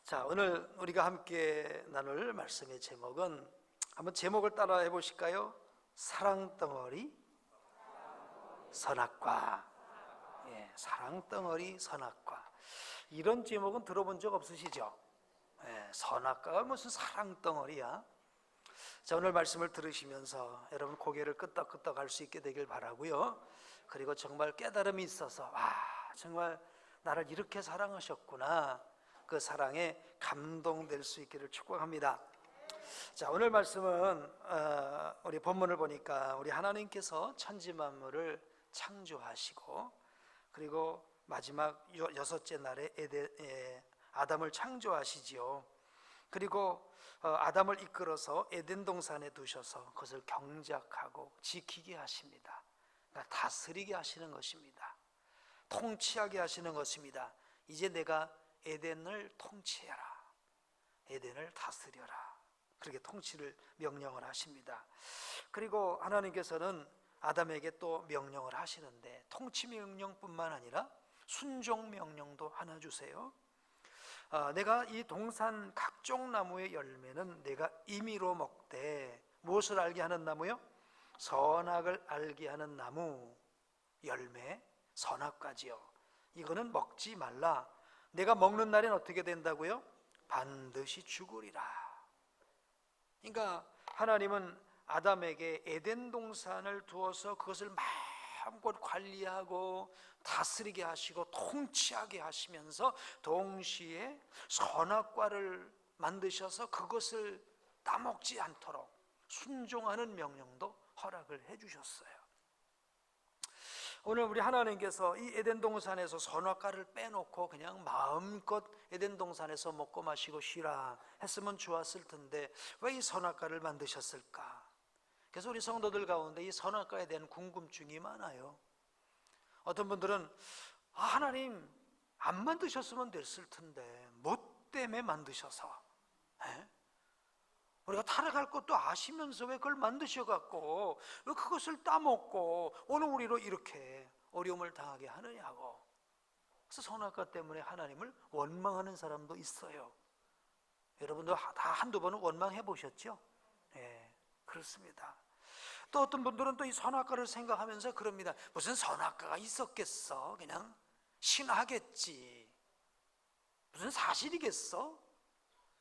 자, 오늘 우리가 함께 나눌 말씀의 제목은 한번 제목을 따라 해보실까요? 사랑덩어리 선악과. 사랑덩어리 선악과. 이런 제목은 들어본 적 없으시죠? 선악과가 무슨 사랑덩어리야? 자, 오늘 말씀을 들으시면서 여러분 고개를 끄덕끄덕 할 수 있게 되길 바라고요. 그리고 정말 깨달음이 있어서 정말 나를 이렇게 사랑하셨구나, 그 사랑에 감동될 수 있기를 축복합니다. 자, 오늘 말씀은 우리 본문을 보니까 우리 하나님께서 천지 만물을 창조하시고, 그리고 마지막 여섯째 날에 아담을 창조하시지요. 그리고 아담을 이끌어서 에덴 동산에 두셔서 그것을 경작하고 지키게 하십니다. 그러니까 다스리게 하시는 것입니다. 통치하게 하시는 것입니다. 이제 내가 에덴을 통치해라, 에덴을 다스려라, 그렇게 통치를 명령을 하십니다. 그리고 하나님께서는 아담에게 또 명령을 하시는데, 통치 명령뿐만 아니라 순종 명령도 하나 주세요. 내가 이 동산 각종 나무의 열매는 내가 임의로 먹되, 무엇을 알게 하는 나무요? 선악을 알게 하는 나무 열매, 선악과지요. 이거는 먹지 말라. 내가 먹는 날엔 어떻게 된다고요? 반드시 죽으리라. 그러니까 하나님은 아담에게 에덴 동산을 두어서 그것을 마음껏 관리하고 다스리게 하시고 통치하게 하시면서 동시에 선악과를 만드셔서 그것을 따먹지 않도록 순종하는 명령도 허락을 해주셨어요. 오늘 우리 하나님께서 이 에덴 동산에서 선악과를 빼놓고 그냥 마음껏 에덴 동산에서 먹고 마시고 쉬라 했으면 좋았을 텐데, 왜 이 선악과를 만드셨을까? 그래서 우리 성도들 가운데 이 선악과에 대한 궁금증이 많아요. 어떤 분들은 하나님 안 만드셨으면 됐을 텐데 뭐 때문에 만드셔서, 우리가 타락할 것도 아시면서 왜 그걸 만드셔갖고 왜 그것을 따먹고 오늘 우리로 이렇게 어려움을 당하게 하느냐고. 그래서 선악과 때문에 하나님을 원망하는 사람도 있어요. 여러분도 다 한두 번은 원망해 보셨죠? 그렇습니다. 또 어떤 분들은 또 이 선악과를 생각하면서 그럽니다. 무슨 선악과가 있었겠어? 그냥 신하겠지. 무슨 사실이겠어?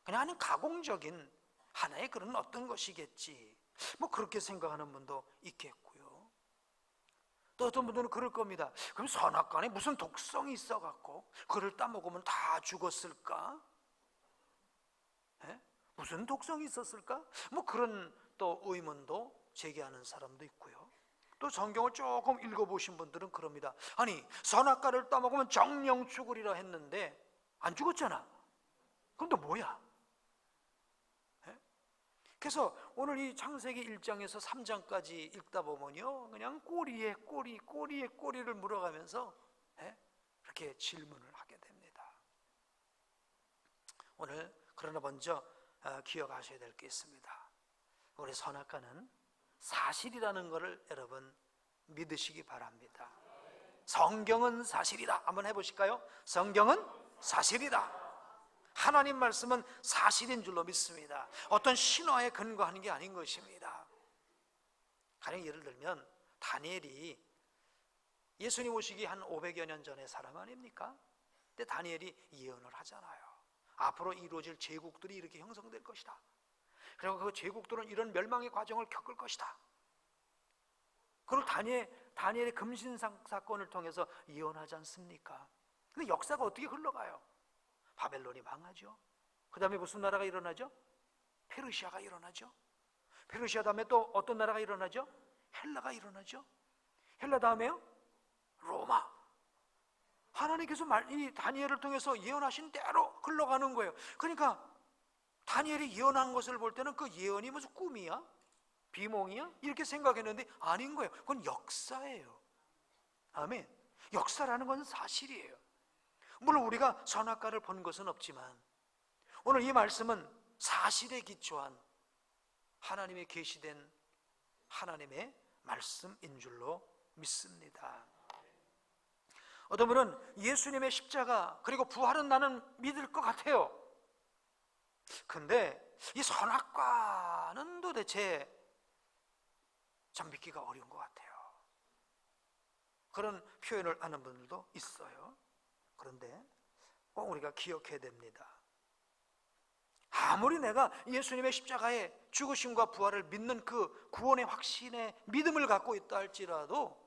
그냥 하는 가공적인 하나의 그런 어떤 것이겠지, 뭐 그렇게 생각하는 분도 있겠고요. 또 어떤 분들은 그럴 겁니다. 그럼 선악과에 무슨 독성이 있어갖고 그걸 따먹으면 다 죽었을까? 무슨 독성이 있었을까? 뭐 그런 또 의문도 제기하는 사람도 있고요. 또 성경을 조금 읽어보신 분들은 그럽니다. 아니, 선악과를 따먹으면 정령 죽으리라 했는데 안 죽었잖아. 그럼 또 뭐야? 그래서 오늘 이 창세기 1장에서 3장까지 읽다 보면요, 그냥 꼬리에 꼬리를 물어가면서 이렇게 질문을 하게 됩니다. 오늘 그러나 먼저 기억하셔야 될 게 있습니다. 우리 선악과는 사실이라는 것을 여러분 믿으시기 바랍니다. 성경은 사실이다. 한번 해보실까요? 성경은 사실이다. 하나님 말씀은 사실인 줄로 믿습니다. 어떤 신화에 근거하는 게 아닌 것입니다. 가령 예를 들면 다니엘이 예수님 오시기 한 500여 년 전의 사람 아닙니까? 근데 다니엘이 예언을 하잖아요. 앞으로 이루어질 제국들이 이렇게 형성될 것이다. 그리고 그 제국들은 이런 멸망의 과정을 겪을 것이다. 그걸 다니엘의 금신상 사건을 통해서 예언하지 않습니까? 근데 역사가 어떻게 흘러가요? 바벨론이 망하죠. 그 다음에 무슨 나라가 일어나죠? 페르시아가 일어나죠. 페르시아 다음에 또 어떤 나라가 일어나죠? 헬라가 일어나죠. 헬라 다음에요? 로마. 하나님께서 이 다니엘을 통해서 예언하신 대로 흘러가는 거예요. 그러니까 다니엘이 예언한 것을 볼 때는 그 예언이 무슨 꿈이야? 비몽이야? 이렇게 생각했는데 아닌 거예요. 그건 역사예요. 아멘. 역사라는 건 사실이에요. 물론 우리가 선악과를 본 것은 없지만 오늘 이 말씀은 사실에 기초한 하나님의 계시된 하나님의 말씀인 줄로 믿습니다. 어떤 분은 예수님의 십자가 그리고 부활은 나는 믿을 것 같아요. 근데 이 선악과는 도대체 참 믿기가 어려운 것 같아요. 그런 표현을 하는 분들도 있어요. 그런데 꼭 우리가 기억해야 됩니다. 아무리 내가 예수님의 십자가의 죽으심과 부활을 믿는 그 구원의 확신의 믿음을 갖고 있다 할지라도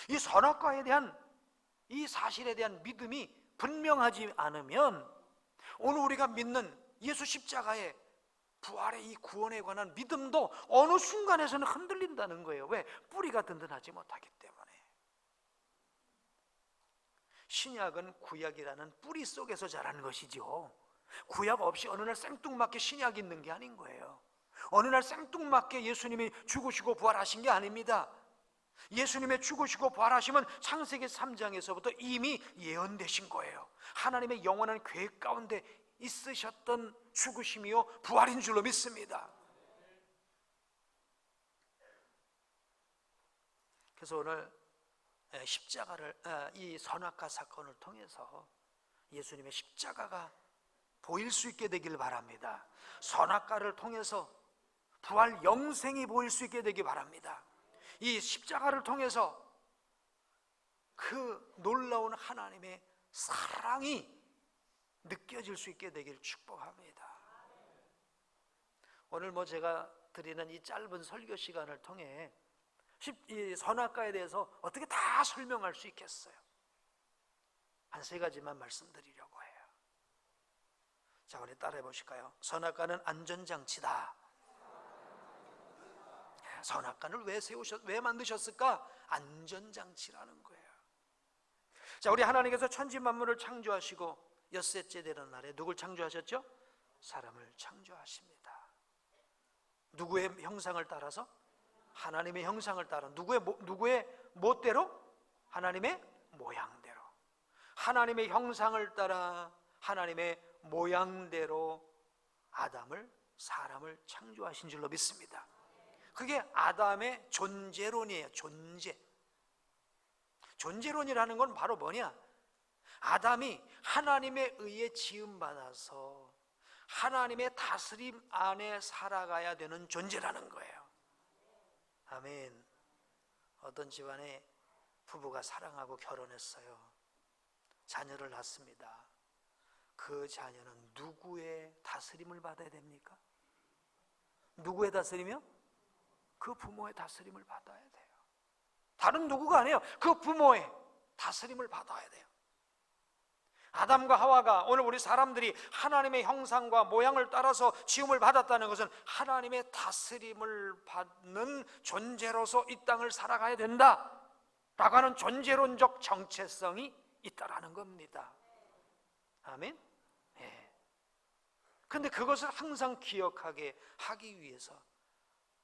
이 선악과에 대한 이 사실에 대한 믿음이 분명하지 않으면 오늘 우리가 믿는 예수 십자가의 부활의 이 구원에 관한 믿음도 어느 순간에서는 흔들린다는 거예요. 왜? 뿌리가 든든하지 못하기 때문에. 신약은 구약이라는 뿌리 속에서 자라는 것이죠. 구약 없이 어느 날 생뚱맞게 신약이 있는 게 아닌 거예요. 어느 날 생뚱맞게 예수님이 죽으시고 부활하신 게 아닙니다. 예수님의 죽으시고 부활하심은 창세기 3장에서부터 이미 예언되신 거예요. 하나님의 영원한 계획 가운데 있으셨던 죽으심이요 부활인 줄로 믿습니다. 그래서 오늘 십자가를 이 선악과 사건을 통해서 예수님의 십자가가 보일 수 있게 되길 바랍니다. 선악과를 통해서 부활 영생이 보일 수 있게 되길 바랍니다. 이 십자가를 통해서 그 놀라운 하나님의 사랑이 느껴질 수 있게 되길 축복합니다. 오늘 제가 드리는 이 짧은 설교 시간을 통해 이 선악과에 대해서 어떻게 다 설명할 수 있겠어요? 한 3가지만 말씀드리려고 해요. 자, 우리 따라해 보실까요? 선악과는 안전장치다. 선악과를 왜 만드셨을까? 안전장치라는 거예요. 자, 우리 하나님께서 천지 만물을 창조하시고 엿새째 되는 날에 누굴 창조하셨죠? 사람을 창조하십니다. 누구의 형상을 따라서? 하나님의 형상을 따라. 누구의 멋대로? 하나님의 모양대로. 하나님의 형상을 따라 하나님의 모양대로 사람을 창조하신 줄로 믿습니다. 그게 아담의 존재론이에요. 존재론이라는 건 바로 뭐냐? 아담이 하나님에 의해 지음받아서 하나님의 다스림 안에 살아가야 되는 존재라는 거예요. 아멘. 어떤 집안에 부부가 사랑하고 결혼했어요. 자녀를 낳습니다. 그 자녀는 누구의 다스림을 받아야 됩니까? 누구의 다스림이요? 그 부모의 다스림을 받아야 돼요. 다른 누구가 아니에요. 그 부모의 다스림을 받아야 돼요. 아담과 하와가, 오늘 우리 사람들이 하나님의 형상과 모양을 따라서 지음을 받았다는 것은 하나님의 다스림을 받는 존재로서 이 땅을 살아가야 된다 라고 하는 존재론적 정체성이 있다라는 겁니다. 아멘. 그런데 그것을 항상 기억하게 하기 위해서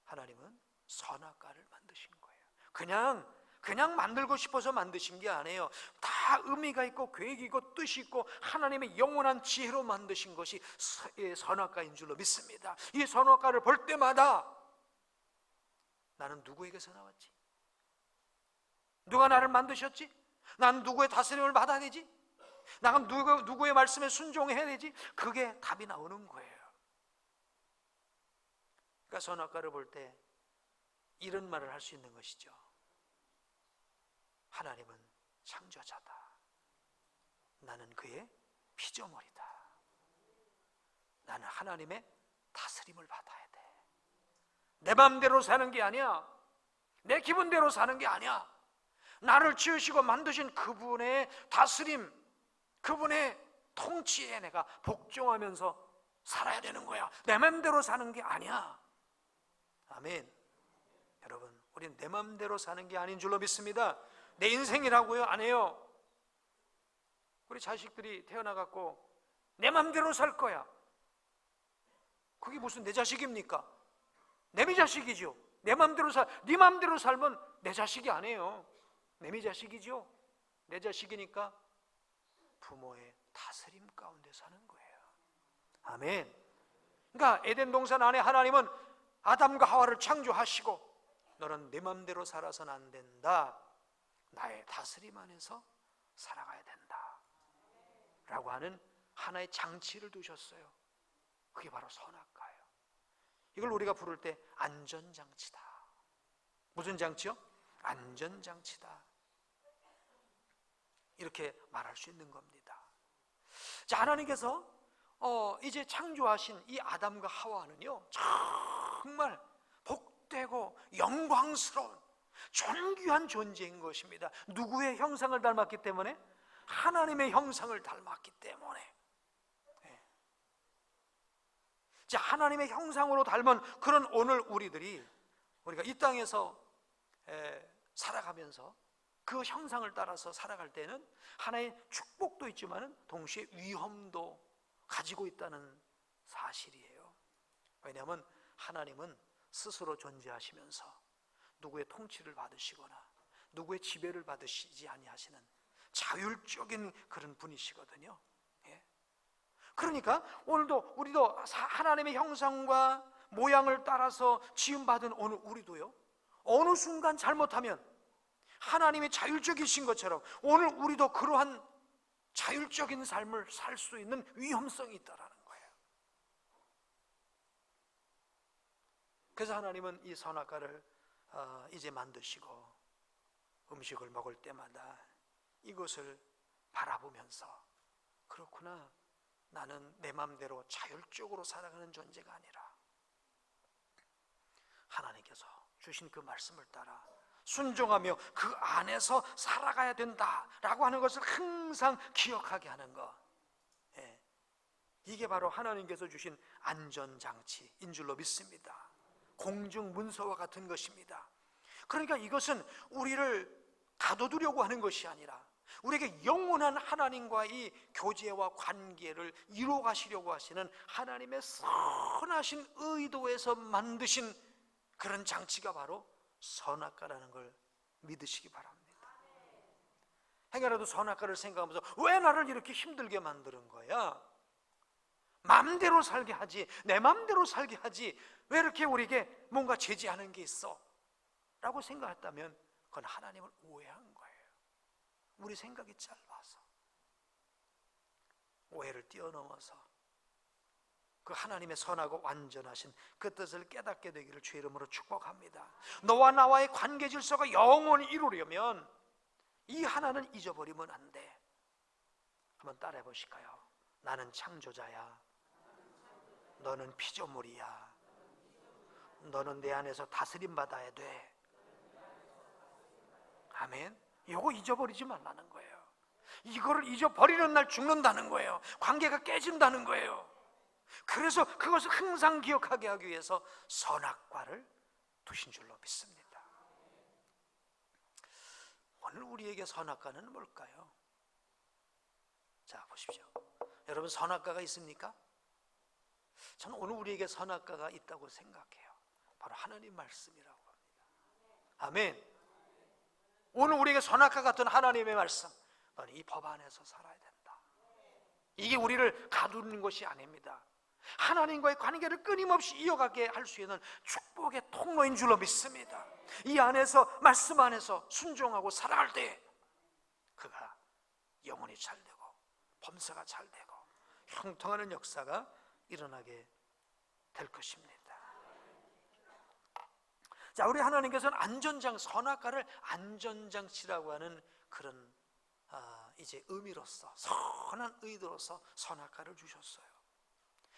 하나님은 선악과를 만드신 거예요. 그냥 만들고 싶어서 만드신 게 아니에요. 다 의미가 있고 계획이 있고 뜻이 있고 하나님의 영원한 지혜로 만드신 것이 선악과인 줄로 믿습니다. 이 선악과를 볼 때마다 나는 누구에게서 나왔지? 누가 나를 만드셨지? 나는 누구의 다스림을 받아야 되지? 나는 누구의 말씀에 순종해야 되지? 그게 답이 나오는 거예요. 그러니까 선악과를 볼 때 이런 말을 할 수 있는 것이죠. 하나님은 창조자다. 나는 그의 피조물이다. 나는 하나님의 다스림을 받아야 돼. 내 마음대로 사는 게 아니야. 내 기분대로 사는 게 아니야. 나를 지으시고 만드신 그분의 다스림, 그분의 통치에 내가 복종하면서 살아야 되는 거야. 내 마음대로 사는 게 아니야. 아멘. 여러분, 우리는 내 마음대로 사는 게 아닌 줄로 믿습니다. 내 인생이라고요? 안 해요. 우리 자식들이 태어나갖고 내 맘대로 살 거야. 그게 무슨 내 자식입니까? 내 자식이죠. 네 맘대로 살면 내 자식이 아니에요. 내 자식이죠. 내 자식이니까 부모의 다스림 가운데 사는 거예요. 아멘. 그러니까 에덴 동산 안에 하나님은 아담과 하와를 창조하시고 너는 내 맘대로 살아서는 안 된다. 나의 다스림 안에서 살아가야 된다 라고 하는 하나의 장치를 두셨어요. 그게 바로 선악과예요. 이걸 우리가 부를 때 안전장치다. 무슨 장치요? 안전장치다. 이렇게 말할 수 있는 겁니다. 자, 하나님께서 이제 창조하신 이 아담과 하와는요, 정말 복되고 영광스러운 존귀한 존재인 것입니다. 누구의 형상을 닮았기 때문에? 하나님의 형상을 닮았기 때문에. 자, 하나님의 형상으로 닮은 그런 오늘 우리가 이 땅에서 살아가면서 그 형상을 따라서 살아갈 때는 하나의 축복도 있지만 동시에 위험도 가지고 있다는 사실이에요. 왜냐하면 하나님은 스스로 존재하시면서 누구의 통치를 받으시거나 누구의 지배를 받으시지 아니하시는 자율적인 그런 분이시거든요. 그러니까 오늘도 우리도 하나님의 형상과 모양을 따라서 지음받은 오늘 우리도요, 어느 순간 잘못하면 하나님의 자율적이신 것처럼 오늘 우리도 그러한 자율적인 삶을 살 수 있는 위험성이 있다라는 거예요. 그래서 하나님은 이 선악과를 이제 만드시고 음식을 먹을 때마다 이것을 바라보면서, 그렇구나, 나는 내 마음대로 자율적으로 살아가는 존재가 아니라 하나님께서 주신 그 말씀을 따라 순종하며 그 안에서 살아가야 된다라고 하는 것을 항상 기억하게 하는 것, 이게 바로 하나님께서 주신 안전장치인 줄로 믿습니다. 공중문서와 같은 것입니다. 그러니까 이것은 우리를 가둬두려고 하는 것이 아니라 우리에게 영원한 하나님과의 교제와 관계를 이루어가시려고 하시는 하나님의 선하신 의도에서 만드신 그런 장치가 바로 선악과라는 걸 믿으시기 바랍니다. 행여라도 선악과를 생각하면서 왜 나를 이렇게 힘들게 만드는 거야? 마음대로 살게 하지, 내 마음대로 살게 하지, 왜 이렇게 우리에게 뭔가 제지하는 게 있어? 라고 생각했다면 그건 하나님을 오해한 거예요. 우리 생각이 짧아서, 오해를 뛰어넘어서 그 하나님의 선하고 완전하신 그 뜻을 깨닫게 되기를 주의 이름으로 축복합니다. 너와 나와의 관계 질서가 영원히 이루려면 이 하나는 잊어버리면 안 돼. 한번 따라해 보실까요? 나는 창조자야, 너는 피조물이야, 너는 내 안에서 다스림 받아야 돼. 아멘. 이거 잊어버리지 말라는 거예요. 이거를 잊어버리는 날 죽는다는 거예요. 관계가 깨진다는 거예요. 그래서 그것을 항상 기억하게 하기 위해서 선악과를 두신 줄로 믿습니다. 오늘 우리에게 선악과는 뭘까요? 자, 보십시오. 여러분, 선악과가 있습니까? 저는 오늘 우리에게 선악과가 있다고 생각해요. 바로 하나님 말씀이라고 합니다. 아멘. 오늘 우리에게 선악과 같은 하나님의 말씀, 너는 이 법 안에서 살아야 된다. 이게 우리를 가두는 것이 아닙니다. 하나님과의 관계를 끊임없이 이어가게 할 수 있는 축복의 통로인 줄로 믿습니다. 이 안에서, 말씀 안에서 순종하고 살아갈 때 그가 영혼이 잘 되고 범사가 잘 되고 형통하는 역사가 일어나게 될 것입니다. 자, 우리 하나님께서는 선악과를 안전장치라고 하는 그런 이제 의미로서, 선한 의도로서 선악과를 주셨어요.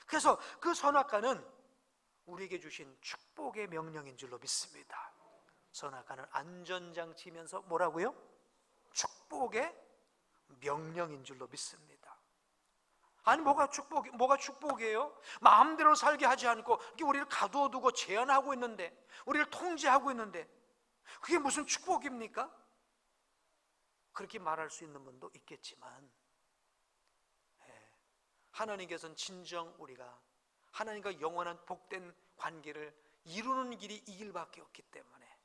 그래서 그 선악과는 우리에게 주신 축복의 명령인 줄로 믿습니다. 선악과는 안전장치면서 뭐라고요? 축복의 명령인 줄로 믿습니다. 아니, 뭐가 축복이에요? 마음대로 살게 하지 않고 우리를 가두어두고 제한하고 있는데, 우리를 통제하고 있는데 그게 무슨 축복입니까? 그렇게 말할 수 있는 분도 있겠지만, 하나님께서는 진정 우리가 하나님과 영원한 복된 관계를 이루는 길이 이 길밖에 없기 때문에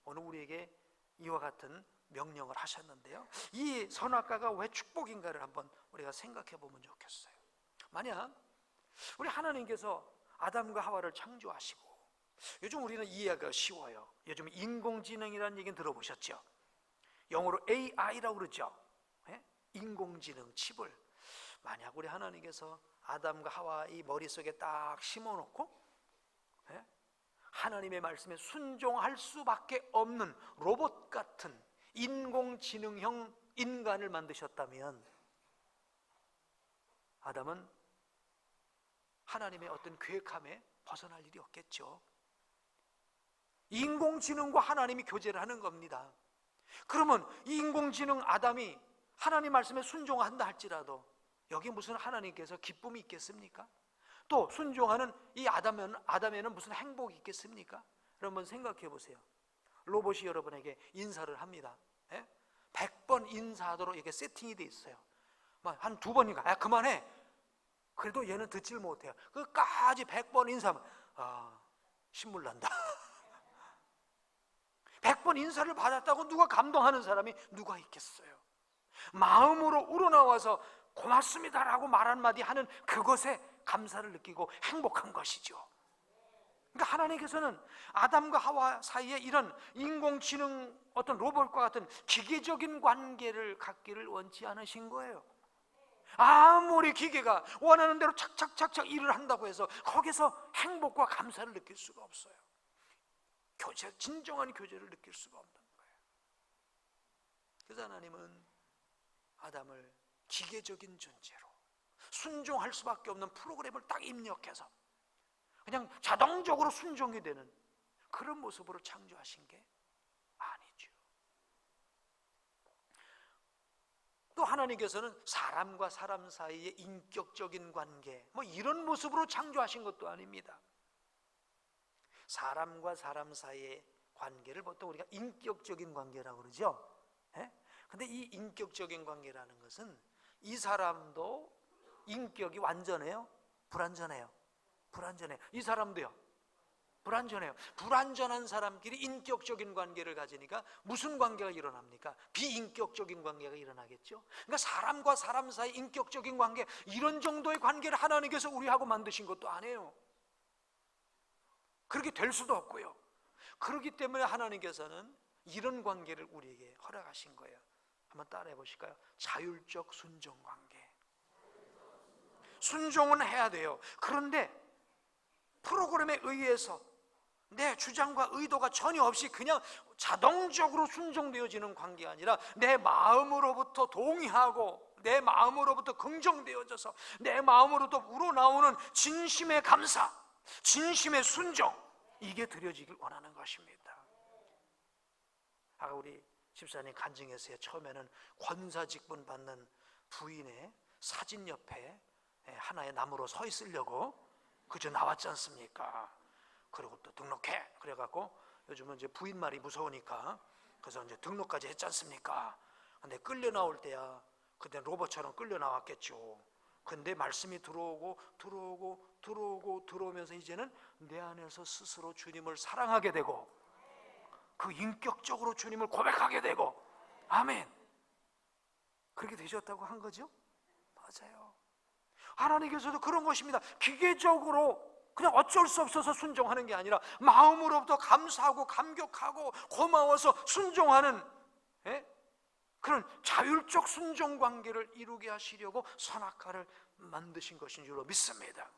오늘 우리에게 이와 같은 명령을 하셨는데요, 이 선악과가 왜 축복인가를 한번 우리가 생각해 보면 좋겠어요. 만약 우리 하나님께서 아담과 하와를 창조하시고, 요즘 우리는 이해가 쉬워요. 요즘 인공지능이라는 얘기는 들어보셨죠? 영어로 AI라고 그러죠. 인공지능 칩을 만약 우리 하나님께서 아담과 하와 이 머릿속에 딱 심어놓고 하나님의 말씀에 순종할 수밖에 없는 로봇 같은 인공지능형 인간을 만드셨다면 아담은 하나님의 어떤 계획함에 벗어날 일이 없겠죠. 인공지능과 하나님이 교제를 하는 겁니다. 그러면 이 인공지능 아담이 하나님 말씀에 순종한다 할지라도 여기 무슨 하나님께서 기쁨이 있겠습니까? 또 순종하는 이 아담에는 무슨 행복이 있겠습니까? 여러분 생각해 보세요. 로봇이 여러분에게 인사를 합니다. 100번 인사하도록 이렇게 세팅이 돼 있어요. 한 2번인가 야 그만해. 그래도 얘는 듣질 못해요. 끝까지 100번 인사하면 신물 난다. 100번 인사를 받았다고 누가 감동하는 사람이 누가 있겠어요? 마음으로 우러나와서 고맙습니다라고 말 한마디 하는 그것에 감사를 느끼고 행복한 것이죠. 그러니까 하나님께서는 아담과 하와 사이에 이런 인공지능 어떤 로봇과 같은 기계적인 관계를 갖기를 원치 않으신 거예요. 아무리 기계가 원하는 대로 착착착착 일을 한다고 해서 거기서 행복과 감사를 느낄 수가 없어요. 진정한 교제를 느낄 수가 없는 거예요. 그래서 하나님은 아담을 기계적인 존재로 순종할 수밖에 없는 프로그램을 딱 입력해서 그냥 자동적으로 순종이 되는 그런 모습으로 창조하신 게 아니죠. 또 하나님께서는 사람과 사람 사이의 인격적인 관계 이런 모습으로 창조하신 것도 아닙니다. 사람과 사람 사이의 관계를 보통 우리가 인격적인 관계라고 그러죠. 근데 이 인격적인 관계라는 것은 이 사람도 인격이 완전해요? 불완전해요? 불완전해요. 이 사람도요? 불완전해요. 불완전한 사람끼리 인격적인 관계를 가지니까 무슨 관계가 일어납니까? 비인격적인 관계가 일어나겠죠. 그러니까 사람과 사람 사이 인격적인 관계, 이런 정도의 관계를 하나님께서 우리하고 만드신 것도 아니에요. 그렇게 될 수도 없고요. 그렇기 때문에 하나님께서는 이런 관계를 우리에게 허락하신 거예요. 한번 따라해 보실까요? 자율적 순종 관계. 순종은 해야 돼요. 그런데 프로그램에 의해서 내 주장과 의도가 전혀 없이 그냥 자동적으로 순종되어지는 관계가 아니라 내 마음으로부터 동의하고 내 마음으로부터 긍정되어져서 내 마음으로부터 우러나오는 진심의 감사, 진심의 순종, 이게 드려지길 원하는 것입니다. 아까 우리 집사님 간증했어요. 처음에는 권사 직분 받는 부인의 사진 옆에 하나의 나무로 서 있으려고 그저 나왔지 않습니까? 그리고 또 등록해 그래갖고 요즘은 이제 부인 말이 무서우니까 그래서 이제 등록까지 했지 않습니까? 근데 끌려 나올 때야 그때 로봇처럼 끌려 나왔겠죠. 근데 말씀이 들어오면서 이제는 내 안에서 스스로 주님을 사랑하게 되고 그 인격적으로 주님을 고백하게 되고, 아멘. 그렇게 되셨다고 한 거죠? 맞아요. 하나님께서도 그런 것입니다. 기계적으로 그냥 어쩔 수 없어서 순종하는 게 아니라 마음으로부터 감사하고 감격하고 고마워서 순종하는 그런 자율적 순종 관계를 이루게 하시려고 선악과를 만드신 것인 줄로 믿습니다.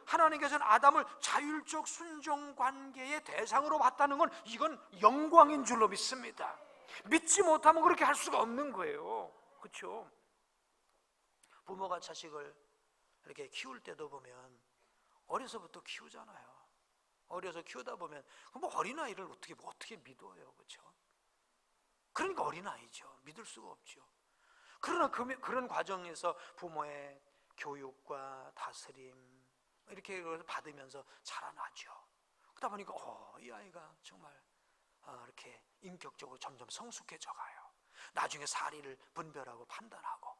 하나님께서는 아담을 자율적 순종 관계의 대상으로 봤다는 건 이건 영광인 줄로 믿습니다. 믿지 못하면 그렇게 할 수가 없는 거예요. 그렇죠? 부모가 자식을 이렇게 키울 때도 보면 어려서부터 키우잖아요. 어려서 키우다 보면 어린아이를 어떻게 믿어요. 그렇죠? 그러니까 어린아이죠. 믿을 수가 없죠. 그러나 그런 과정에서 부모의 교육과 다스림 이렇게 받으면서 자라나죠. 그러다 보니까 이 아이가 정말 이렇게 인격적으로 점점 성숙해져 가요. 나중에 사리를 분별하고 판단하고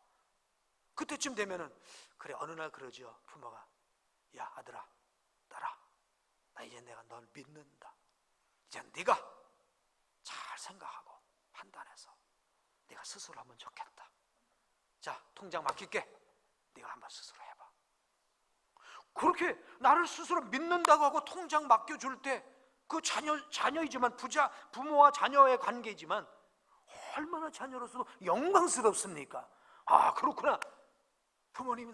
그때쯤 되면은 그래 어느 날 그러죠. 부모가 야 아들아 딸아 나 이제 내가 널 믿는다. 이제 네가 잘 생각하고 판단해서 네가 스스로 하면 좋겠다. 자 통장 맡길게. 네가 한번 스스로 해봐. 그렇게 나를 스스로 믿는다고 하고 통장 맡겨줄 때 그 자녀이지만 부모와 자녀의 관계이지만 얼마나 자녀로서도 영광스럽습니까? 아 그렇구나. 부모님이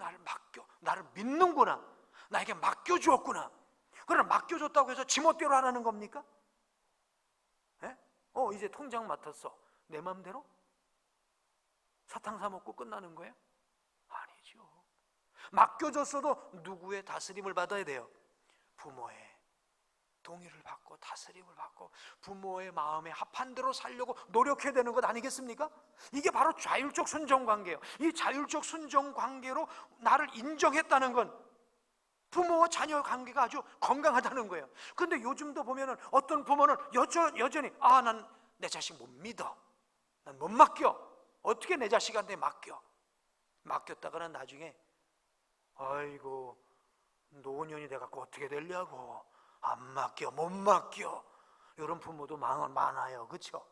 나를 믿는구나, 나에게 맡겨주었구나. 그러나 맡겨줬다고 해서 지멋대로 하라는 겁니까? 예? 이제 통장 맡았어, 내 마음대로? 사탕 사 먹고 끝나는 거예요? 아니죠. 맡겨줬어도 누구의 다스림을 받아야 돼요? 부모의 동의를 받고 다스림을 받고 부모의 마음에 합한 대로 살려고 노력해야 되는 것 아니겠습니까? 이게 바로 자율적 순종관계예요. 이 자율적 순종관계로 나를 인정했다는 건 부모와 자녀 관계가 아주 건강하다는 거예요. 근데 요즘도 보면은 어떤 부모는 여전히 난 내 자식 못 믿어, 난 못 맡겨, 어떻게 내 자식한테 맡겨? 맡겼다가는 나중에 아이고 노년이 돼갖고 어떻게 되려고, 안 맡겨, 못 맡겨. 이런 부모도 많아요. 그렇죠?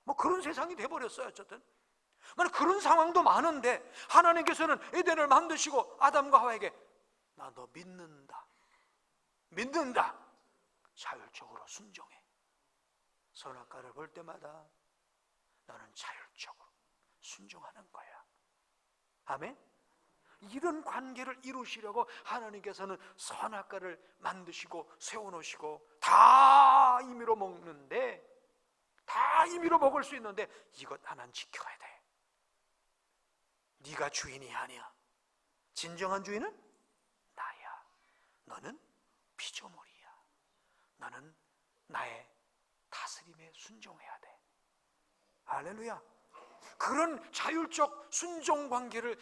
뭐 그런 세상이 돼버렸어요. 어쨌든 그런 상황도 많은데 하나님께서는 에덴을 만드시고 아담과 하와에게 나 너 믿는다, 자율적으로 순종해. 선악과를 볼 때마다 나는 자율적으로 순종하는 거야. 아멘? 이런 관계를 이루시려고 하나님께서는 선악과를 만드시고 세워놓으시고 다 임의로 먹는데, 다 임의로 먹을 수 있는데 이것 하나는 지켜야 돼. 네가 주인이 아니야. 진정한 주인은 나야. 너는 피조물이야. 너는 나의 다스림에 순종해야 돼. 할렐루야. 그런 자율적 순종 관계를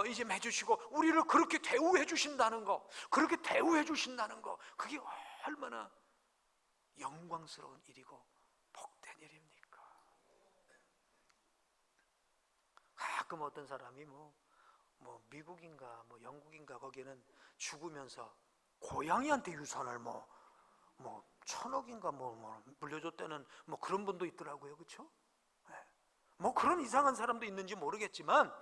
이제 맺으시고 우리를 그렇게 대우해 주신다는 거, 그렇게 대우해 주신다는 거, 그게 얼마나 영광스러운 일이고 복된 일입니까? 가끔 어떤 사람이 뭐 미국인가 뭐 영국인가 거기는 죽으면서 고양이한테 유산을 뭐 1,000억인가 뭐 물려줬다는 뭐 그런 분도 있더라고요. 그렇죠? 뭐 그런 이상한 사람도 있는지 모르겠지만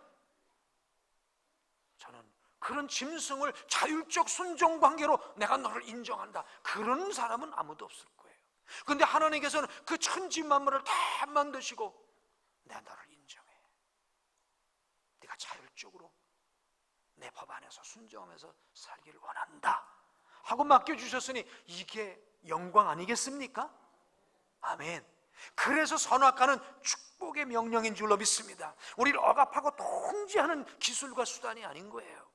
저는 그런 짐승을 자율적 순종 관계로 내가 너를 인정한다, 그런 사람은 아무도 없을 거예요. 그런데 하나님께서는 그 천지 만물을 다 만드시고 내가 너를 인정해. 네가 자율적으로 내 법 안에서 순종하면서 살기를 원한다 하고 맡겨주셨으니 이게 영광 아니겠습니까? 아멘. 그래서 선악과는 축복의 명령인 줄로 믿습니다. 우리를 억압하고 통제하는 기술과 수단이 아닌 거예요.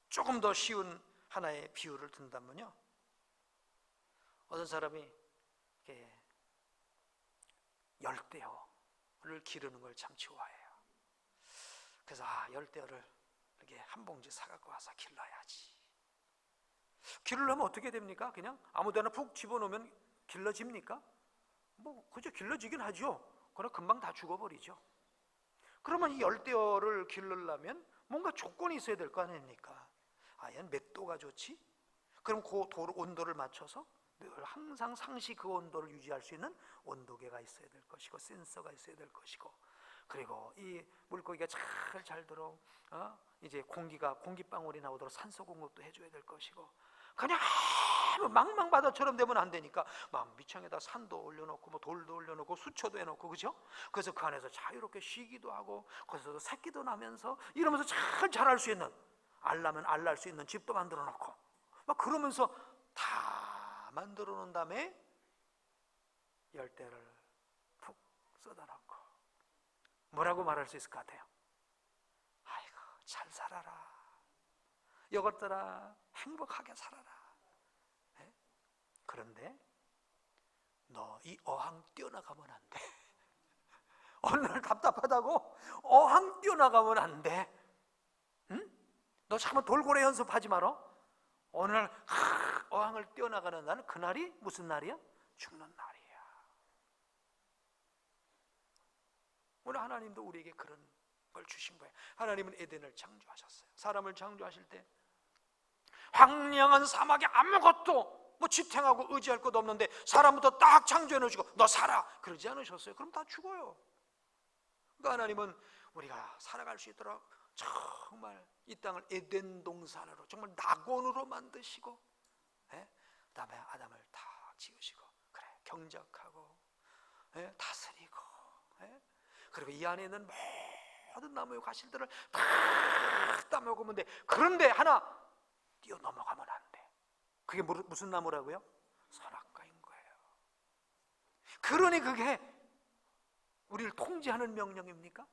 조금 더 쉬운 하나의 비유를 든다면요, 어떤 사람이 이렇게 열대어를 기르는 걸 참 좋아해요. 그래서 열대어를 이렇게 한 봉지 사갖고 와서 길러야지. 길러면 어떻게 됩니까? 그냥 아무데나 푹 집어넣으면 길러집니까? 뭐 그저 길러지긴 하죠. 그러나 금방 다 죽어버리죠. 그러면 이 열대어를 기르려면 뭔가 조건이 있어야 될 거 아닙니까? 얘는 몇 도가 좋지? 그럼 그 온도를 맞춰서 늘 항상 상시 그 온도를 유지할 수 있는 온도계가 있어야 될 것이고, 센서가 있어야 될 것이고, 그리고 이 물고기가 잘 들어 이제 공기방울이 나오도록 산소 공급도 해줘야 될 것이고, 그냥 아무 망망바다처럼 되면 안 되니까 막 밑창에다 산도 올려놓고 뭐 돌도 올려놓고 수초도 해놓고, 그죠? 그래서 그 안에서 자유롭게 쉬기도 하고 거기서 새끼도 나면서 이러면서 잘 자랄 수 있는, 알라면 알날 수 있는 집도 만들어 놓고 막 그러면서 다 만들어 놓은 다음에 열대를 푹 쏟아놓고 뭐라고 말할 수 있을 것 같아요? 아이고 잘 살아라, 이것들아 행복하게 살아라. 네? 그런데 너 이 어항 뛰어나가면 안 돼. 어느 날 답답하다고 어항 뛰어나가면 안 돼. 응? 너 잠깐 돌고래 연습하지 마라. 어느 날 어항을 뛰어나가는 날은 그날이 무슨 날이야? 죽는 날이야. 오늘 하나님도 우리에게 그런 걸 주신 거예요. 하나님은 에덴을 창조하셨어요. 사람을 창조하실 때 황량한 사막에 아무것도 뭐 지탱하고 의지할 것도 없는데 사람부터 딱 창조해 놓으시고 너 살아 그러지 않으셨어요? 그럼 다 죽어요. 그러니까 하나님은 우리가 살아갈 수 있도록 정말 이 땅을 에덴 동산으로 정말 낙원으로 만드시고, 그다음에 아담을 다 지으시고, 그래 경작하고 다스리고, 그리고 이 안에 있는 모든 나무의 과실들을 다 따먹으면 돼. 그런데 하나 뛰어넘어가면 안 돼. 그게 무슨 나무라고요? 선악과인 거예요. 그러니 그게 우리를 통제하는 명령입니까?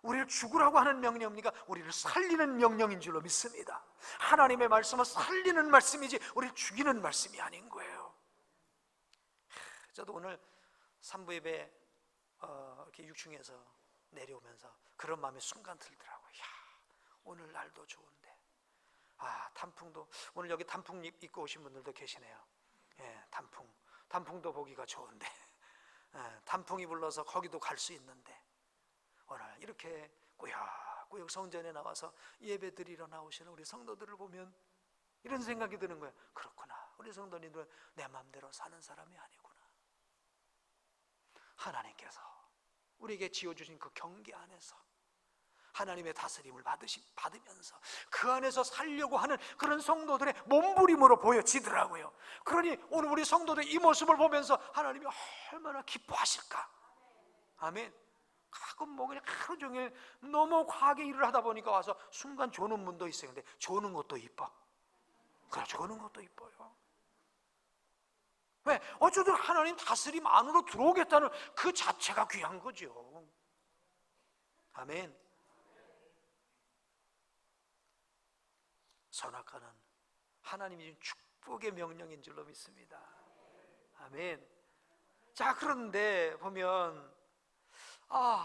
우리를 죽으라고 하는 명령입니까? 우리를 살리는 명령인 줄로 믿습니다. 하나님의 말씀은 살리는 말씀이지 우리를 죽이는 말씀이 아닌 거예요. 저도 오늘 산부 예배 이렇게 6층에서 내려오면서 그런 마음이 순간 들더라고요. 야, 오늘 날도 좋은데, 단풍도, 오늘 여기 단풍 입고 오신 분들도 계시네요. 예, 단풍도 보기가 좋은데, 단풍이 불러서 거기도 갈 수 있는데, 오늘 이렇게 꾸역꾸역 성전에 나와서 예배 드리러 나오시는 우리 성도들을 보면 이런 생각이 드는 거예요. 그렇구나, 우리 성도님들은 내 마음대로 사는 사람이 아니구나. 하나님께서 우리에게 지어주신 그 경계 안에서 하나님의 다스림을 받으면서 그 안에서 살려고 하는 그런 성도들의 몸부림으로 보여지더라고요. 그러니 오늘 우리 성도들 이 모습을 보면서 하나님이 얼마나 기뻐하실까. 아멘. 가끔 뭐 그냥 하루 종일 너무 과하게 일을 하다 보니까 와서 순간 조는 분도 있어요. 근데 조는 것도 이뻐. 그래, 조는 것도 이뻐요. 왜? 어쩌든 하나님 다스림 안으로 들어오겠다는 그 자체가 귀한 거죠. 아멘. 선악과는 하나님이 준 축복의 명령인 줄로 믿습니다. 아멘. 자, 그런데 보면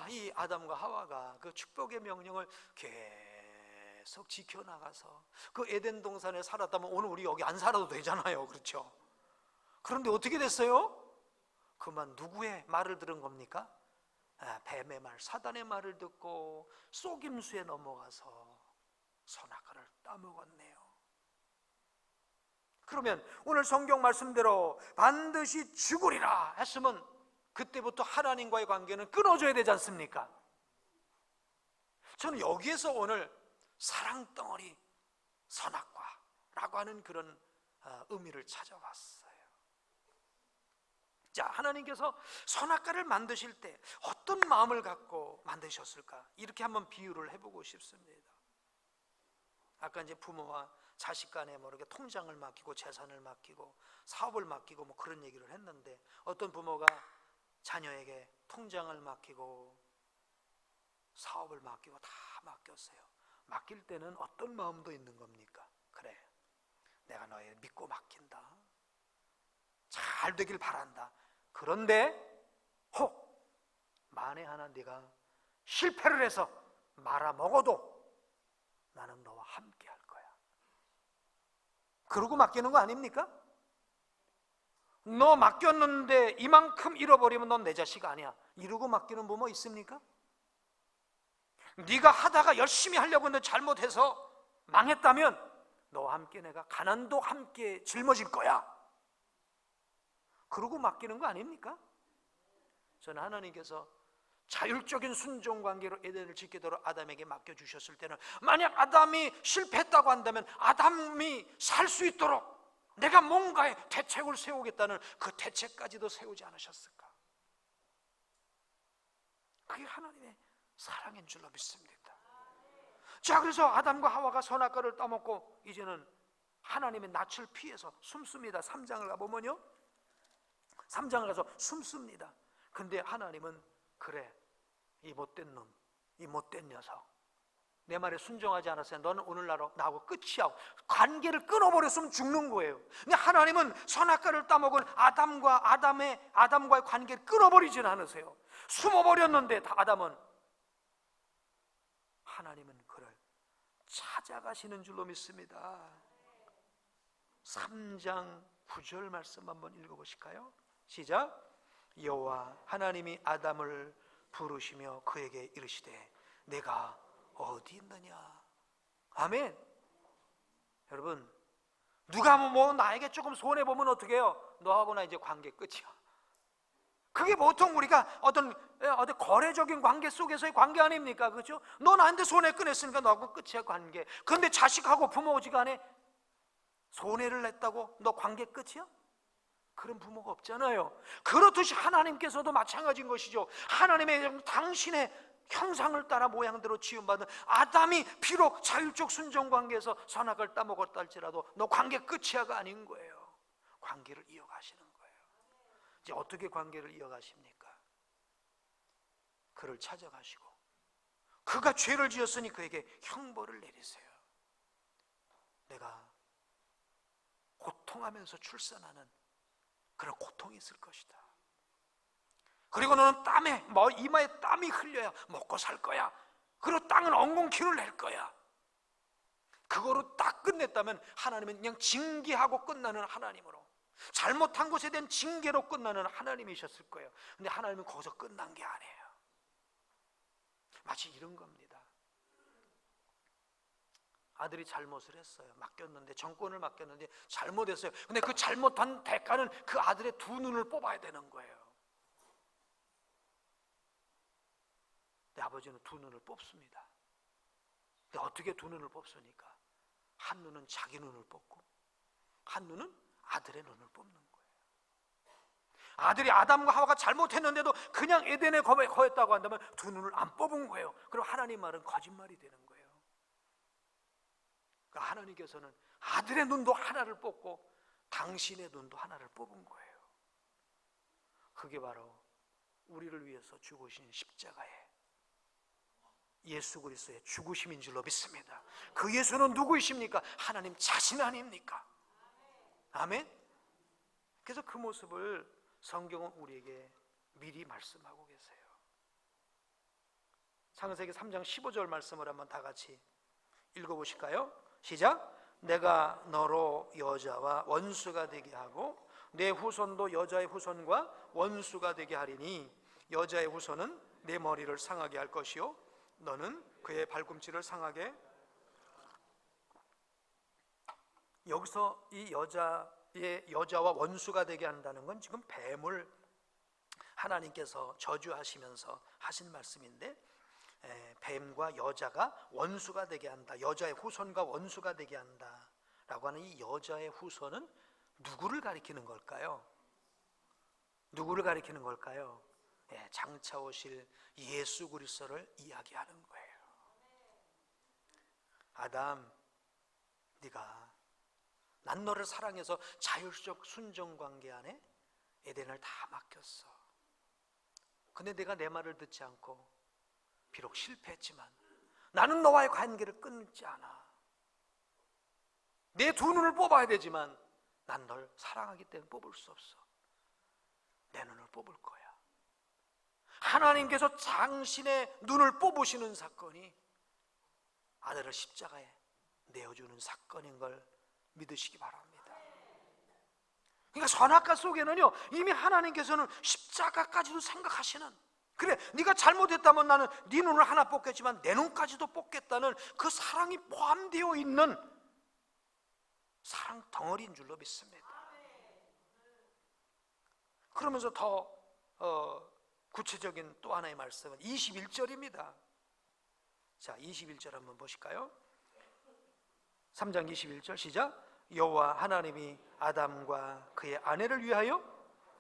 이 아담과 하와가 그 축복의 명령을 계속 지켜나가서 그 에덴 동산에 살았다면 오늘 우리 여기 안 살아도 되잖아요. 그렇죠? 그런데 어떻게 됐어요? 그만 누구의 말을 들은 겁니까? 뱀의 말, 사단의 말을 듣고 속임수에 넘어가서 선악과를 따먹었네요. 그러면 오늘 성경 말씀대로 반드시 죽으리라 했으면 그때부터 하나님과의 관계는 끊어져야 되지 않습니까? 저는 여기에서 오늘 사랑덩어리 선악과라고 하는 그런 의미를 찾아왔어요. 자, 하나님께서 선악과를 만드실 때 어떤 마음을 갖고 만드셨을까? 이렇게 한번 비유를 해보고 싶습니다. 아까 이제 부모와 자식 간에 뭐 이렇게 통장을 맡기고 재산을 맡기고 사업을 맡기고 뭐 그런 얘기를 했는데, 어떤 부모가 자녀에게 통장을 맡기고 사업을 맡기고 다 맡겼어요. 맡길 때는 어떤 마음도 있는 겁니까? 그래, 내가 너희 믿고 맡긴다, 잘 되길 바란다. 그런데 혹 만에 하나 네가 실패를 해서 말아먹어도 나는 너와 함께 할 거야. 그러고 맡기는 거 아닙니까? 너 맡겼는데 이만큼 잃어버리면 넌 내 자식 아니야, 이러고 맡기는 부모 있습니까? 네가 하다가 열심히 하려고 했는데 잘못해서 망했다면 너와 함께 내가 가난도 함께 짊어질 거야, 그러고 맡기는 거 아닙니까? 저는 하나님께서 자율적인 순종 관계로 에덴을 짓게도록 아담에게 맡겨주셨을 때는 만약 아담이 실패했다고 한다면 아담이 살 수 있도록 내가 뭔가의 대책을 세우겠다는 그 대책까지도 세우지 않으셨을까? 그게 하나님의 사랑인 줄로 믿습니다. 자, 그래서 아담과 하와가 선악과를 따먹고 이제는 하나님의 낯을 피해서 숨습니다. 3장을 가보면요, 3장을 가서 숨습니다. 근데 하나님은 그래, 이 못된 놈, 이 못된 녀석, 내 말에 순종하지 않았어요. 너는 오늘 나하고 끝이야. 관계를 끊어버렸으면 죽는 거예요. 근데 하나님은 선악과를 따먹은 아담과의 관계를 끊어버리지는 않으세요. 숨어버렸는데 하나님은 그를 찾아가시는 줄로 믿습니다. 3장 9절 말씀 한번 읽어보실까요? 시작. 여호와 하나님이 아담을 부르시며 그에게 이르시되 내가 어디 있느냐. 아멘. 여러분, 누가 뭐 나에게 조금 손해보면 어떻게 해요? 너하고 나 이제 관계 끝이야. 그게 보통 우리가 어떤 거래적인 관계 속에서의 관계 아닙니까? 그렇죠? 너 나한테 손해 끊었으니까 너하고 끝이야, 관계. 그런데 자식하고 부모지간에 손해를 냈다고 너 관계 끝이야? 그런 부모가 없잖아요. 그렇듯이 하나님께서도 마찬가지인 것이죠. 하나님의 당신의 형상을 따라 모양대로 지음받은 아담이 비록 자율적 순종관계에서 선악을 따먹었다 할지라도 너 관계 끝이야가 아닌 거예요. 관계를 이어가시는 거예요. 이제 어떻게 관계를 이어가십니까? 그를 찾아가시고 그가 죄를 지었으니 그에게 형벌을 내리세요. 내가 고통하면서 출산하는 그런 고통이 있을 것이다. 그리고 너는 땀에 이마에 땀이 흘려야 먹고 살 거야. 그리고 땅은 엉겅퀴를 낼 거야. 그거로 딱 끝냈다면 하나님은 그냥 징계하고 끝나는 하나님으로, 잘못한 것에 대한 징계로 끝나는 하나님이셨을 거예요. 근데 하나님은 거기서 끝난 게 아니에요. 마치 이런 겁니다. 아들이 잘못을 했어요. 맡겼는데, 정권을 맡겼는데 잘못했어요. 근데 그 잘못한 대가는 그 아들의 두 눈을 뽑아야 되는 거예요. 근데 아버지는 두 눈을 뽑습니다. 근데 어떻게 두 눈을 뽑습니까? 한 눈은 자기 눈을 뽑고 한 눈은 아들의 눈을 뽑는 거예요. 아들이 아담과 하와가 잘못했는데도 그냥 에덴에 거했다고 한다면 두 눈을 안 뽑은 거예요. 그럼 하나님 말은 거짓말이 되는 거예요. 그러니까 하나님께서는 아들의 눈도 하나를 뽑고 당신의 눈도 하나를 뽑은 거예요. 그게 바로 우리를 위해서 죽으신 십자가의 예수 그리스도의 죽으심인 줄로 믿습니다. 그 예수는 누구이십니까? 하나님 자신 아닙니까? 아멘. 그래서 그 모습을 성경은 우리에게 미리 말씀하고 계세요. 창세기 3장 15절 말씀을 한번 다 같이 읽어보실까요? 시작. 내가 너로 여자와 원수가 되게 하고 내 후손도 여자의 후손과 원수가 되게 하리니 여자의 후손은 내 머리를 상하게 할 것이요 너는 그의 발꿈치를 상하게. 여기서 이 여자와 원수가 되게 한다는 건 지금 뱀을 하나님께서 저주하시면서 하신 말씀인데, 뱀과 여자가 원수가 되게 한다, 여자의 후손과 원수가 되게 한다 라고 하는 이 여자의 후손은 누구를 가리키는 걸까요? 누구를 가리키는 걸까요? 장차 오실 예수 그리스도를 이야기하는 거예요. 아담, 네가 난 너를 사랑해서 자율적 순종 관계 안에 에덴을 다 맡겼어. 근데 내가 내 말을 듣지 않고 비록 실패했지만 나는 너와의 관계를 끊지 않아. 내 두 눈을 뽑아야 되지만 난 널 사랑하기 때문에 뽑을 수 없어. 내 눈을 뽑을 거야. 하나님께서 당신의 눈을 뽑으시는 사건이 아들을 십자가에 내어주는 사건인 걸 믿으시기 바랍니다. 그러니까 선악과 속에는요, 이미 하나님께서는 십자가까지도 생각하시는, 그래 네가 잘못했다면 나는 네 눈을 하나 뽑겠지만 내 눈까지도 뽑겠다는 그 사랑이 포함되어 있는 사랑 덩어리인 줄로 믿습니다. 그러면서 더 구체적인 또 하나의 말씀은 21절입니다. 자, 21절 한번 보실까요? 3장 21절 시작. 여호와 하나님이 아담과 그의 아내를 위하여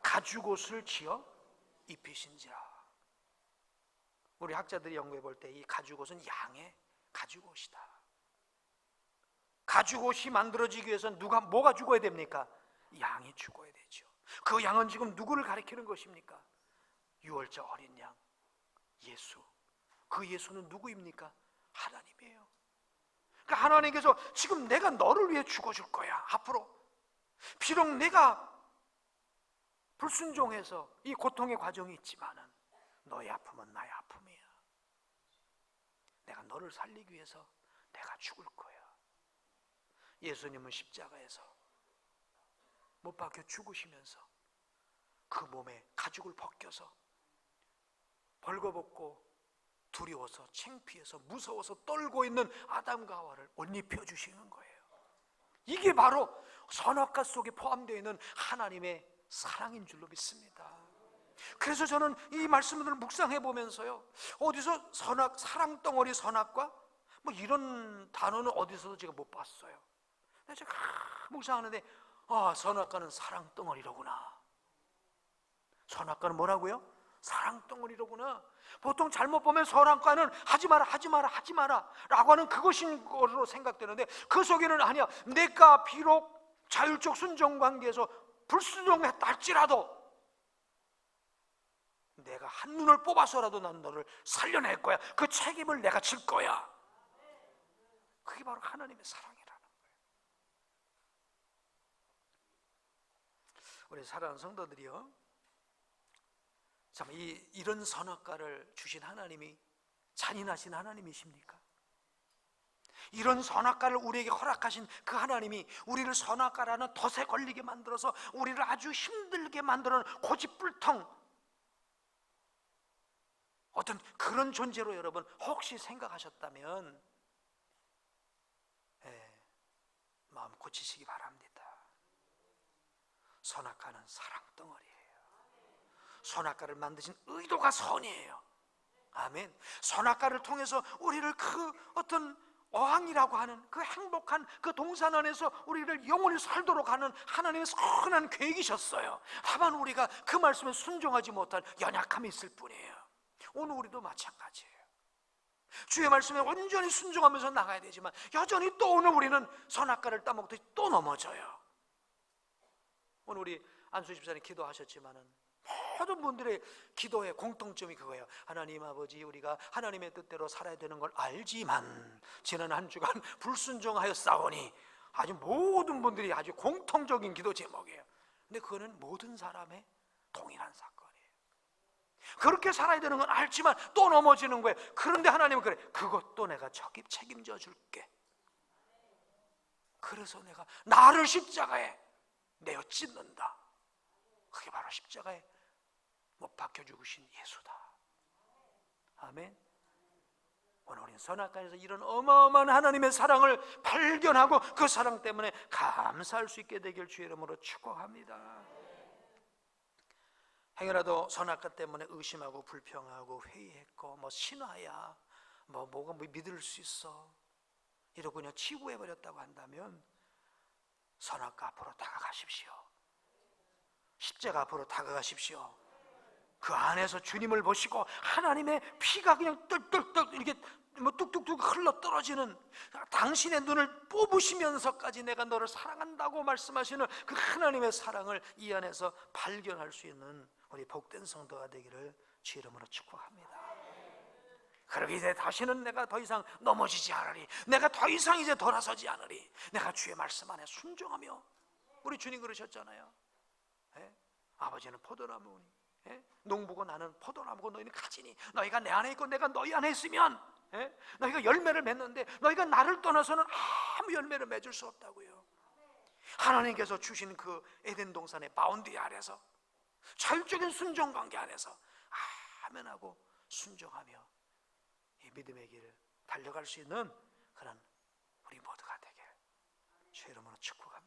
가죽옷을 지어 입히신지라. 우리 학자들이 연구해 볼 때 이 가죽옷은 양의 가죽옷이다. 가죽옷이 만들어지기 위해서는 뭐가 죽어야 됩니까? 양이 죽어야 되죠. 그 양은 지금 누구를 가리키는 것입니까? 유월절 어린 양 예수. 그 예수는 누구입니까? 하나님이에요. 그러니까 하나님께서 지금 내가 너를 위해 죽어줄 거야. 앞으로 비록 내가 불순종해서 이 고통의 과정이 있지만은 너의 아픔은 나의 아픔이야. 내가 너를 살리기 위해서 내가 죽을 거야. 예수님은 십자가에서 못 박혀 죽으시면서 그 몸에 가죽을 벗겨서 벌거벗고 두려워서 창피해서 무서워서 떨고 있는 아담과 하와를 옷 입혀주시는 거예요. 이게 바로 선악과 속에 포함되어 있는 하나님의 사랑인 줄로 믿습니다. 그래서 저는 이 말씀들을 묵상해 보면서요, 어디서 사랑 덩어리 선악과 뭐 이런 단어는 어디서도 제가 못 봤어요. 제가 묵상하는데 선악과는 사랑덩어리로구나. 선악과는 뭐라고요? 사랑덩어리로구나. 보통 잘못 보면 선악과는 하지 마라, 하지 마라, 하지 마라 라고 하는 그것인 것으로 생각되는데, 그 속에는 아니야. 내가 비록 자율적 순종 관계에서 불순종했다 할지라도 내가 한눈을 뽑아서라도 난 너를 살려낼 거야. 그 책임을 내가 질 거야. 그게 바로 하나님의 사랑이라는 거예요. 우리 사랑하는 성도들이요, 참 이런 선악과를 주신 하나님이 잔인하신 하나님이십니까? 이런 선악과를 우리에게 허락하신 그 하나님이 우리를 선악과라는 덫에 걸리게 만들어서 우리를 아주 힘들게 만드는 고집불통, 어떤 그런 존재로 여러분 혹시 생각하셨다면 마음 고치시기 바랍니다. 선악과는 사랑덩어리예요. 선악과를 만드신 의도가 선이에요. 아멘. 선악과를 통해서 우리를 그 어떤 어항이라고 하는 그 행복한 그 동산 안에서 우리를 영원히 살도록 하는 하나님의 선한 계획이셨어요. 다만 우리가 그 말씀에 순종하지 못한 연약함이 있을 뿐이에요. 오늘 우리도 마찬가지예요. 주의 말씀에 온전히 순종하면서 나가야 되지만 여전히 또 오늘 우리는 선악과를 따먹듯이 또 넘어져요. 오늘 우리 안수 집사님 기도하셨지만은 모든 분들의 기도의 공통점이 그거예요. 하나님 아버지, 우리가 하나님의 뜻대로 살아야 되는 걸 알지만 지난 한 주간 불순종하여 싸우니, 아주 모든 분들이 아주 공통적인 기도 제목이에요. 근데 그거는 모든 사람의 동일한 사건이에요. 그렇게 살아야 되는 건 알지만 또 넘어지는 거예요. 그런데 하나님은 그래, 그것도 내가 책임져 줄게. 그래서 내가 나를 십자가에 내어 찢는다. 그게 바로 십자가에 못 박혀 죽으신 예수다. 아멘. 오늘 우리는 선악과에서 이런 어마어마한 하나님의 사랑을 발견하고 그 사랑 때문에 감사할 수 있게 되길 주의 이름으로 축복합니다. 행여라도 선악과 때문에 의심하고 불평하고 회의했고 신화야 뭐가 믿을 수 있어 이러고 그냥 치부해버렸다고 한다면 선악과 앞으로 다가가십시오. 십자가 앞으로 다가가십시오. 그 안에서 주님을 보시고 하나님의 피가 그냥 뜰뜰뜰 이렇게 뚝뚝뚝 흘러 떨어지는, 당신의 눈을 뽑으시면서까지 내가 너를 사랑한다고 말씀하시는 그 하나님의 사랑을 이 안에서 발견할 수 있는 우리 복된 성도가 되기를 주 이름으로 축복합니다. 그러기 이제 다시는 내가 더 이상 넘어지지 않으리, 내가 더 이상 이제 돌아서지 않으리, 내가 주의 말씀 안에 순종하며, 우리 주님 그러셨잖아요. 아버지는 포도나무니 농부고 나는 포도나무고 너희는 가지니 너희가 내 안에 있고 내가 너희 안에 있으면 너희가 열매를 맺는데 너희가 나를 떠나서는 아무 열매를 맺을 수 없다고요. 하나님께서 주신 그 에덴 동산의 바운드리 아래서 자율적인 순종 관계 안에서 아멘하고 순종하며 이 믿음의 길을 달려갈 수 있는 그런 우리 모두가 되길 주 이름으로 축복합니다.